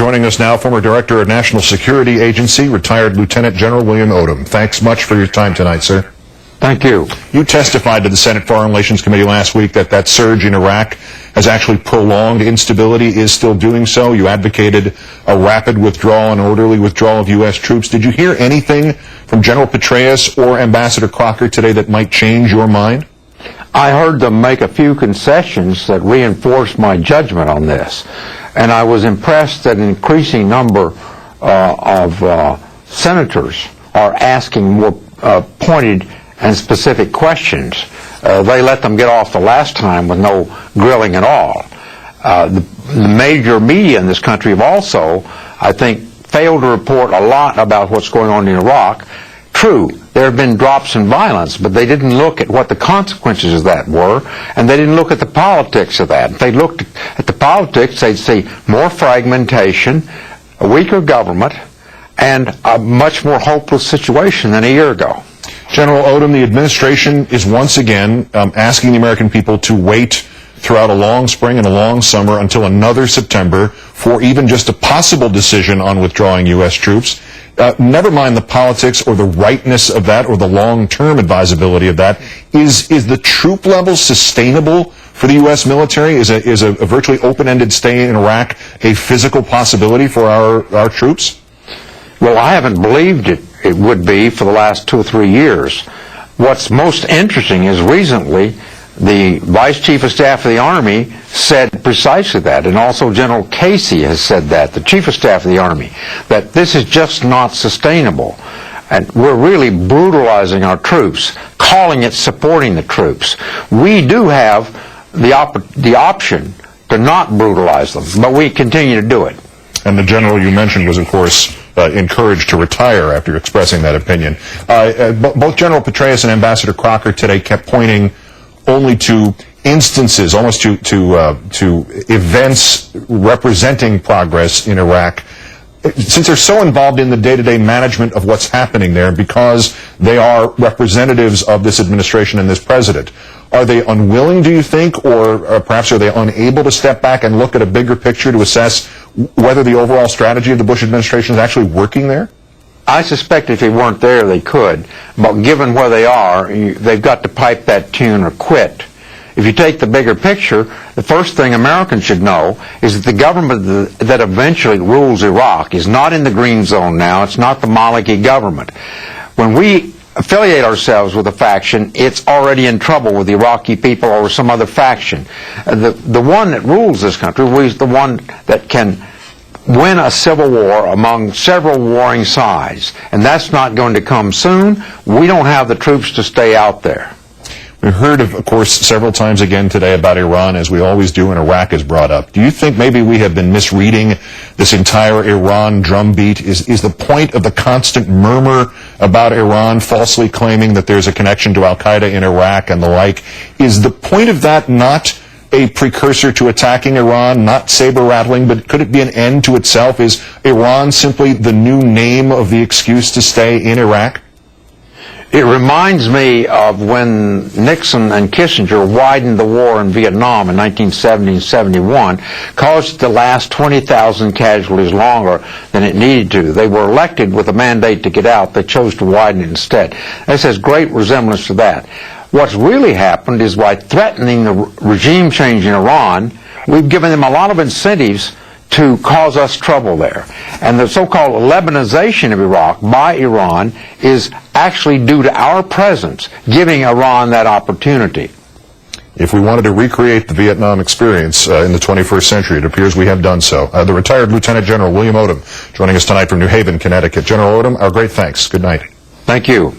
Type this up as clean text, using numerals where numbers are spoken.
Joining us now, former Director of National Security Agency, retired Lieutenant General William Odom. Thanks much for your time tonight, sir. Thank you. You testified to the Senate Foreign Relations Committee last week that surge in Iraq has actually prolonged instability, is still doing so. You advocated a rapid withdrawal and orderly withdrawal of U.S. troops. Did you hear anything from General Petraeus or Ambassador Crocker today that might change your mind? I heard them make a few concessions that reinforced my judgment on this, and I was impressed that an increasing number of senators are asking more pointed and specific questions. They let them get off the last time with no grilling at all. The major media in this country have also, I think, failed to report a lot about what's going on in Iraq. True, there have been drops in violence, but they didn't look at what the consequences of that were, and they didn't look at the politics of that. If they looked at the politics, they'd see more fragmentation, a weaker government, and a much more hopeless situation than a year ago. General Odom, the administration is once again asking the American people to wait throughout a long spring and a long summer until another September for even just a possible decision on withdrawing U.S. troops. Never mind the politics or the rightness of that or the long-term advisability of that. Is the troop level sustainable for the U.S. military? Is a virtually open-ended stay in Iraq a physical possibility for our troops? Well, I haven't believed it would be for the last 2 or 3 years. What's most interesting is recently the Vice Chief of Staff of the Army said precisely that, and also General Casey has said that, the Chief of Staff of the Army, that this is just not sustainable. And we're really brutalizing our troops, calling it supporting the troops. We do have the option to not brutalize them, but we continue to do it. And the general you mentioned was, of course, encouraged to retire after expressing that opinion. Both General Petraeus and Ambassador Crocker today kept pointing only to instances, almost to events representing progress in Iraq. Since they're so involved in the day-to-day management of what's happening there, because they are representatives of this administration and this president, are they unwilling, do you think, or perhaps are they unable to step back and look at a bigger picture to assess whether the overall strategy of the Bush administration is actually working there? I suspect if they weren't there, they could. But given where they are, they've got to pipe that tune or quit. If you take the bigger picture, the first thing Americans should know is that the government that eventually rules Iraq is not in the green zone now. It's not the Maliki government. When we affiliate ourselves with a faction, it's already in trouble with the Iraqi people or some other faction. The one that rules this country is the one that can win a civil war among several warring sides, and that's not going to come soon. We don't have the troops to stay out there. We heard, of course, several times again today about Iran, as we always do when Iraq is brought up. Do you think maybe we have been misreading this entire Iran drumbeat? Is the point of the constant murmur about Iran falsely claiming that there's a connection to al-Qaeda in Iraq and the like, is the point of that not a precursor to attacking Iran, not saber-rattling, but could it be an end to itself? Is Iran simply the new name of the excuse to stay in Iraq? It reminds me of when Nixon and Kissinger widened the war in Vietnam in 1970 and 71, caused it to last 20,000 casualties longer than it needed to. They were elected with a mandate to get out. They chose to widen it instead. This has great resemblance to that. What's really happened is by threatening the regime change in Iran, we've given them a lot of incentives to cause us trouble there. And the so-called Lebanization of Iraq by Iran is actually due to our presence, giving Iran that opportunity. If we wanted to recreate the Vietnam experience in the 21st century, it appears we have done so. The retired Lieutenant General William Odom joining us tonight from New Haven, Connecticut. General Odom, our great thanks. Good night. Thank you.